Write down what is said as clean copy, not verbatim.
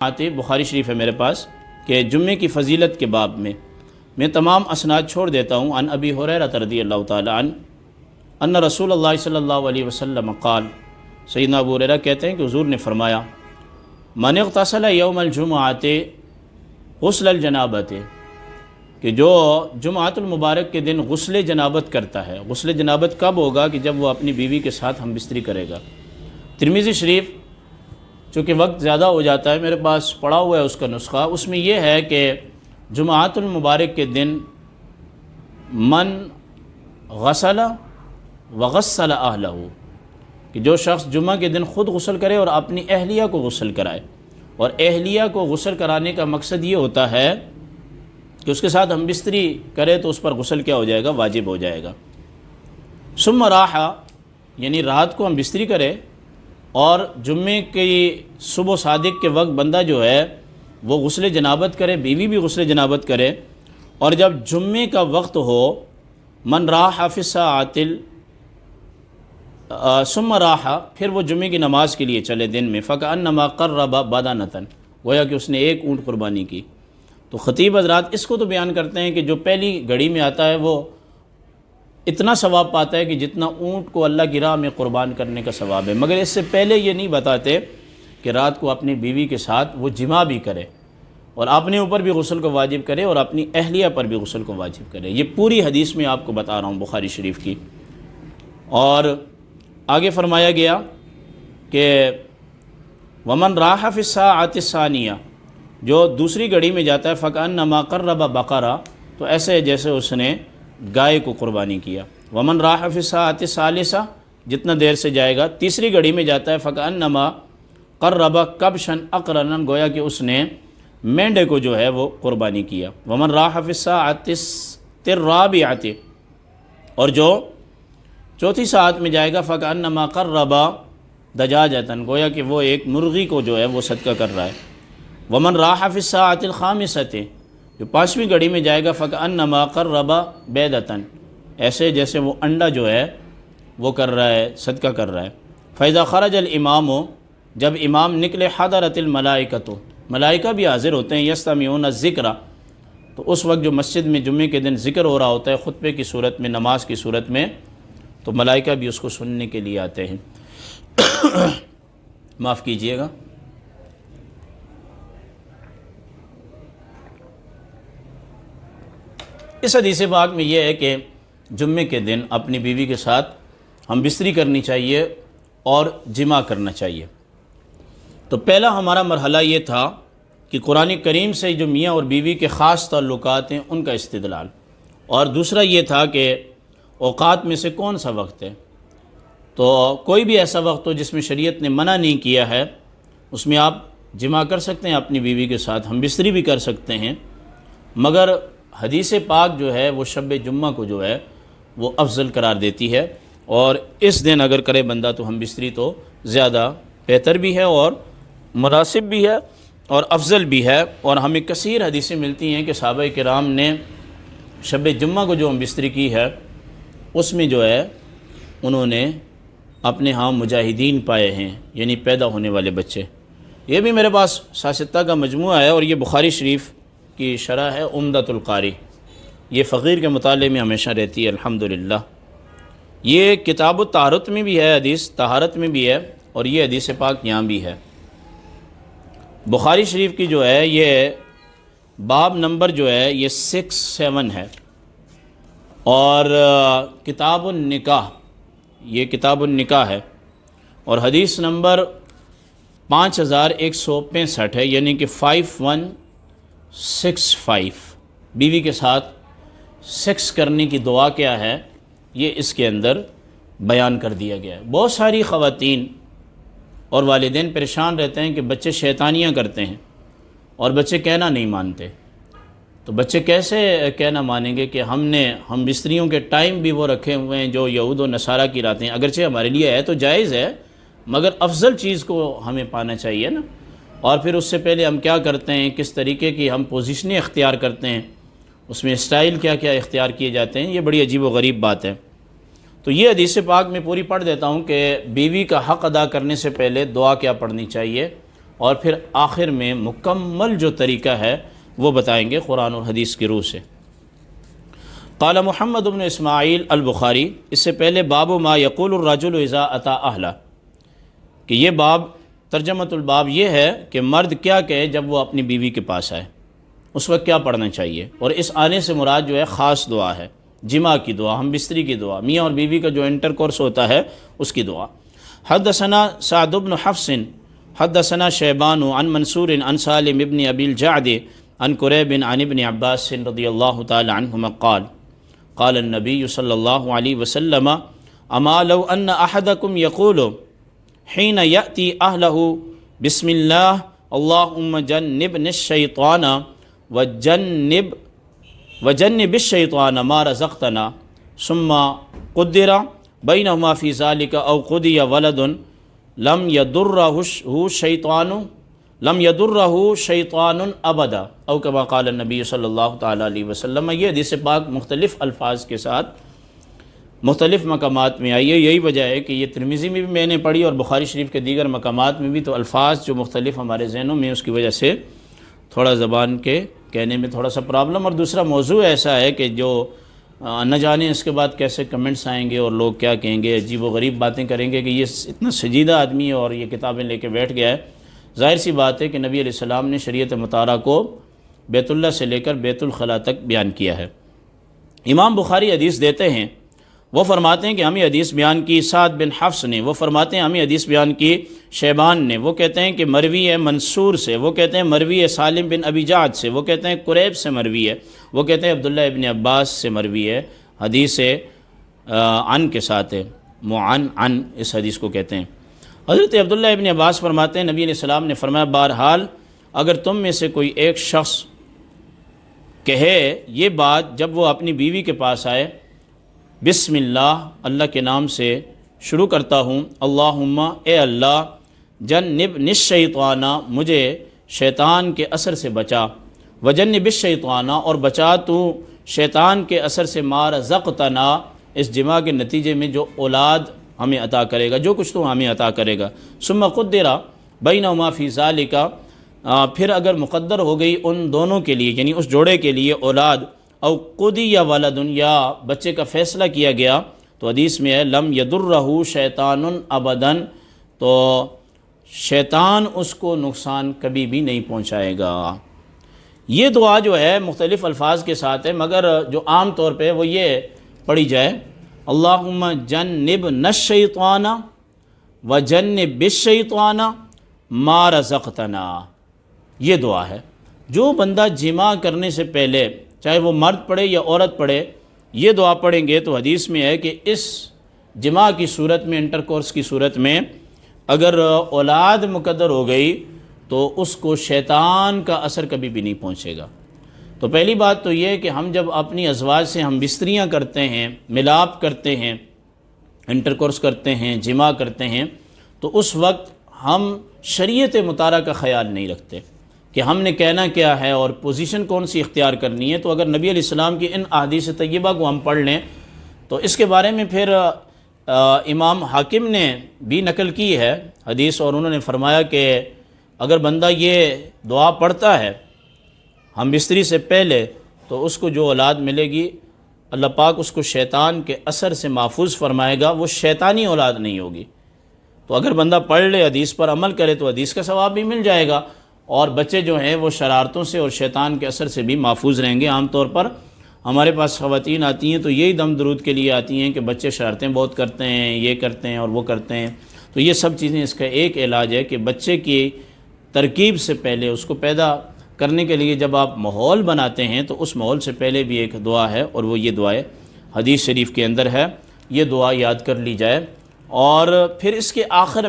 آتے بخاری شریف ہے میرے پاس کہ جمعے کی فضیلت کے باب میں تمام اسناد چھوڑ دیتا ہوں۔ عن ابی ہریرہ رضی اللہ تعالی عنہ ان رسول اللہ صلی اللہ علیہ وسلم قال، سیدنا ابو ہریرہ کہتے ہیں کہ حضور نے فرمایا، من اغتسل یوم الجمعۃ غسل الجنابۃ، کہ جو جمعۃ المبارک کے دن غسل جنابت کرتا ہے۔ غسل جنابت کب ہوگا؟ کہ جب وہ اپنی بیوی کے ساتھ ہم بستری کرے گا۔ ترمذی شریف، چونکہ وقت زیادہ ہو جاتا ہے، میرے پاس پڑا ہوا ہے اس کا نسخہ، اس میں یہ ہے کہ جمعۃ المبارک کے دن من غسل وغسل اہلہ، کہ جو شخص جمعہ کے دن خود غسل کرے اور اپنی اہلیہ کو غسل کرائے، اور اہلیہ کو غسل کرانے کا مقصد یہ ہوتا ہے کہ اس کے ساتھ ہم بستری کرے تو اس پر غسل کیا ہو جائے گا؟ واجب ہو جائے گا۔ ثم راحہ، یعنی رات کو ہم بستری کرے اور جمعے کی صبح صادق کے وقت بندہ جو ہے وہ غسل جنابت کرے، بیوی بھی غسل جنابت کرے، اور جب جمعے کا وقت ہو، من راح فی الساعۃ ثم راح، پھر وہ جمعے کی نماز کے لیے چلے دن میں، فکأنما قرب بدنۃ، گویا کہ اس نے ایک اونٹ قربانی کی۔ تو خطیب حضرات اس کو تو بیان کرتے ہیں کہ جو پہلی گھڑی میں آتا ہے وہ اتنا ثواب پاتا ہے کہ جتنا اونٹ کو اللہ کی راہ میں قربان کرنے کا ثواب ہے، مگر اس سے پہلے یہ نہیں بتاتے کہ رات کو اپنی بیوی کے ساتھ وہ جماع بھی کرے اور اپنے اوپر بھی غسل کو واجب کرے اور اپنی اہلیہ پر بھی غسل کو واجب کرے۔ یہ پوری حدیث میں آپ کو بتا رہا ہوں بخاری شریف کی۔ اور آگے فرمایا گیا کہ ومن راح فی الساعۃ الثانیہ، جو دوسری گھڑی میں جاتا ہے، فکأنما قرب بقرہ، تو ایسے ہے جیسے اس نے گائے کو قربانی کیا۔ ومن راح فی الساعۃ الثالثہ، جتنا دیر سے جائے گا، تیسری گھڑی میں جاتا ہے، فکأنما قرب کبشا اقرنا، گویا کہ اس نے مینڈے کو جو ہے وہ قربانی کیا۔ ومن راح فی الساعۃ الرابعۃ، اور جو چوتھی ساعت میں جائے گا، فکأنما قرب دجاجۃ، گویا کہ وہ ایک مرغی کو جو ہے وہ صدقہ کر رہا ہے۔ ومن راح فی الساعۃ الخامسۃ، جو پانچویں گھڑی میں جائے گا، فکأنما قرب بیضۃ، ایسے جیسے وہ انڈا جو ہے وہ کر رہا ہے، صدقہ کر رہا ہے۔ فإذا خرج الامام، جب امام نکلے، حضرت الملائکۃ، ملائکہ بھی حاضر ہوتے ہیں، یستمعون الذکر، تو اس وقت جو مسجد میں جمعے کے دن ذکر ہو رہا ہوتا ہے خطبے کی صورت میں، نماز کی صورت میں، تو ملائکہ بھی اس کو سننے کے لیے آتے ہیں۔ معاف کیجئے گا۔ اس حدیث پاک میں یہ ہے کہ جمعے کے دن اپنی بیوی کے ساتھ ہم بستری کرنی چاہیے اور جماع کرنا چاہیے۔ تو پہلا ہمارا مرحلہ یہ تھا کہ قرآن کریم سے جو میاں اور بیوی کے خاص تعلقات ہیں ان کا استدلال، اور دوسرا یہ تھا کہ اوقات میں سے کون سا وقت ہے۔ تو کوئی بھی ایسا وقت ہو جس میں شریعت نے منع نہیں کیا ہے، اس میں آپ جماع کر سکتے ہیں اپنی بیوی کے ساتھ، ہم بستری بھی کر سکتے ہیں، مگر حدیث پاک جو ہے وہ شب جمعہ کو جو ہے وہ افضل قرار دیتی ہے، اور اس دن اگر کرے بندہ تو ہم بستری تو زیادہ بہتر بھی ہے اور مناسب بھی ہے اور افضل بھی ہے۔ اور ہمیں کثیر حدیثیں ملتی ہیں کہ صحابہ کرام نے شب جمعہ کو جو ہم بستری کی ہے اس میں جو ہے انہوں نے اپنے ہاں مجاہدین پائے ہیں، یعنی پیدا ہونے والے بچے۔ یہ بھی میرے پاس ساستہ کا مجموعہ ہے، اور یہ بخاری شریف کی شرح ہے عمدۃ القاری، یہ فقیر کے مطالعے میں ہمیشہ رہتی ہے الحمدللہ۔ یہ کتاب الطہارت میں بھی ہے حدیث، طہارت میں بھی ہے، اور یہ حدیث پاک یہاں بھی ہے۔ بخاری شریف کی جو ہے یہ باب نمبر جو ہے یہ 6-7 ہے، اور کتاب النکاح، یہ کتاب النکاح ہے، اور حدیث نمبر 5165 ہے، یعنی کہ 5165۔ بیوی کے ساتھ سیکس کرنے کی دعا کیا ہے یہ اس کے اندر بیان کر دیا گیا ہے۔ بہت ساری خواتین اور والدین پریشان رہتے ہیں کہ بچے شیطانیاں کرتے ہیں اور بچے کہنا نہیں مانتے، تو بچے کیسے کہنا مانیں گے کہ ہم بستریوں کے ٹائم بھی وہ رکھے ہوئے ہیں جو یہود و نصارہ کی راتیں، اگرچہ ہمارے لیے ہے تو جائز ہے، مگر افضل چیز کو ہمیں پانا چاہیے نا۔ اور پھر اس سے پہلے ہم کیا کرتے ہیں، کس طریقے کی ہم پوزیشنیں اختیار کرتے ہیں، اس میں اسٹائل کیا کیا اختیار کیے جاتے ہیں، یہ بڑی عجیب و غریب بات ہے۔ تو یہ حدیث پاک میں پوری پڑھ دیتا ہوں کہ بیوی کا حق ادا کرنے سے پہلے دعا کیا پڑھنی چاہیے، اور پھر آخر میں مکمل جو طریقہ ہے وہ بتائیں گے قرآن اور حدیث کی روح سے۔ قال محمد بن اسماعیل البخاری، اس سے پہلے باب ما یقول الرجل اذا اتی اہلہ، کہ یہ باب ترجمۃ الباب یہ ہے کہ مرد کیا کہے جب وہ اپنی بیوی کے پاس آئے، اس وقت کیا پڑھنا چاہیے، اور اس آنے سے مراد جو ہے خاص دعا ہے، جماع کی دعا، ہم بستری کی دعا، میاں اور بیوی کا جو انٹر کورس ہوتا ہے اس کی دعا۔ حدثنا سعد بن حفص حدثنا شیبان عن منصور عن سالم بن ابی الجعد عن قریب عن ابن عباس رضی اللہ تعالی عنہما قال قال النبی صلی اللہ علیہ وسلم اما لو ان احدکم یقول حین یأتی اہلہ بسم اللہ اللہم جنبنا الشیطان وجنب الشیطان ما رزقتنا ثم قدر بینہما فی ذالک او قضی ولد لم یضرہ شیطان ابدا او کما قال النبی صلی اللہ تعالی علیہ وسلم۔ یہ حدیث پاک مختلف الفاظ کے ساتھ مختلف مقامات میں آئی ہے، یہی وجہ ہے کہ یہ ترمذی میں بھی میں نے پڑھی اور بخاری شریف کے دیگر مقامات میں بھی، تو الفاظ جو مختلف ہمارے ذہنوں میں اس کی وجہ سے تھوڑا زبان کے کہنے میں تھوڑا سا پرابلم، اور دوسرا موضوع ایسا ہے کہ جو نہ جانے اس کے بعد کیسے کمنٹس آئیں گے اور لوگ کیا کہیں گے، عجیب و غریب باتیں کریں گے کہ یہ اتنا سجیدہ آدمی ہے اور یہ کتابیں لے کے بیٹھ گیا ہے۔ ظاہر سی بات ہے کہ نبی علیہ السلام نے شریعت مطالعہ کو بیت اللہ سے لے کر بیت الخلاء تک بیان کیا ہے۔ امام بخاری حدیث دیتے ہیں، وہ فرماتے ہیں کہ ہمیں حدیث بیان کی سعد بن حفص نے، وہ فرماتے ہیں ہمیں حدیث بیان کی شیبان نے، وہ کہتے ہیں کہ مروی ہے منصور سے، وہ کہتے ہیں مروی ہے سالم بن ابی جعد سے، وہ کہتے ہیں قریب سے مروی ہے، وہ کہتے ہیں عبداللہ ابن عباس سے مروی ہے۔ حدیث عن کے ساتھ ہے، عن اس حدیث کو کہتے ہیں۔ حضرت عبداللہ ابن عباس فرماتے ہیں نبی علیہ السلام نے فرمایا بہرحال اگر تم میں سے کوئی ایک شخص کہے یہ بات جب وہ اپنی بیوی کے پاس آئے، بسم اللہ، اللہ کے نام سے شروع کرتا ہوں، اللہم اے اللہ جنبنا الشیطان، مجھے شیطان کے اثر سے بچا، وجنب الشیطان، اور بچا تو شیطان کے اثر سے ما رزقتنا، اس جماع کے نتیجے میں جو اولاد ہمیں عطا کرے گا، جو کچھ تو ہمیں عطا کرے گا، ثم قدر بینہما فی ذالک، پھر اگر مقدر ہو گئی ان دونوں کے لیے یعنی اس جوڑے کے لیے اولاد، او قدی یا ولد، یا بچے کا فیصلہ کیا گیا، تو حدیث میں ہے لم یضرہ شیطان ابدا، تو شیطان اس کو نقصان کبھی بھی نہیں پہنچائے گا۔ یہ دعا جو ہے مختلف الفاظ کے ساتھ ہے، مگر جو عام طور پہ وہ یہ پڑھی جائے، اللہم جنبنا الشیطان وجنب الشیطان ما رزقتنا، یہ دعا ہے۔ جو بندہ جماع کرنے سے پہلے چاہے وہ مرد پڑھے یا عورت پڑھے یہ دعا پڑھیں گے، تو حدیث میں ہے کہ اس جماع کی صورت میں، انٹر کورس کی صورت میں اگر اولاد مقدر ہو گئی تو اس کو شیطان کا اثر کبھی بھی نہیں پہنچے گا۔ تو پہلی بات تو یہ ہے کہ ہم جب اپنی ازواج سے ہم بستریاں کرتے ہیں، ملاپ کرتے ہیں، انٹر کورس کرتے ہیں، جماع کرتے ہیں، تو اس وقت ہم شریعت مطالعہ کا خیال نہیں رکھتے کہ ہم نے کہنا کیا ہے اور پوزیشن کون سی اختیار کرنی ہے۔ تو اگر نبی علیہ السلام کی ان احادیث طیبہ کو ہم پڑھ لیں تو اس کے بارے میں پھر امام حاکم نے بھی نقل کی ہے حدیث، اور انہوں نے فرمایا کہ اگر بندہ یہ دعا پڑھتا ہے ہم بستری سے پہلے تو اس کو جو اولاد ملے گی اللہ پاک اس کو شیطان کے اثر سے محفوظ فرمائے گا، وہ شیطانی اولاد نہیں ہوگی۔ تو اگر بندہ پڑھ لے، حدیث پر عمل کرے تو حدیث کا ثواب بھی مل جائے گا، اور بچے جو ہیں وہ شرارتوں سے اور شیطان کے اثر سے بھی محفوظ رہیں گے۔ عام طور پر ہمارے پاس خواتین آتی ہیں تو یہی دم درود کے لیے آتی ہیں کہ بچے شرارتیں بہت کرتے ہیں، یہ کرتے ہیں اور وہ کرتے ہیں، تو یہ سب چیزیں اس کا ایک علاج ہے کہ بچے کی ترکیب سے پہلے اس کو پیدا کرنے کے لیے جب آپ ماحول بناتے ہیں تو اس ماحول سے پہلے بھی ایک دعا ہے، اور وہ یہ دعا حدیث شریف کے اندر ہے، یہ دعا یاد کر لی جائے۔ اور پھر اس کے آخر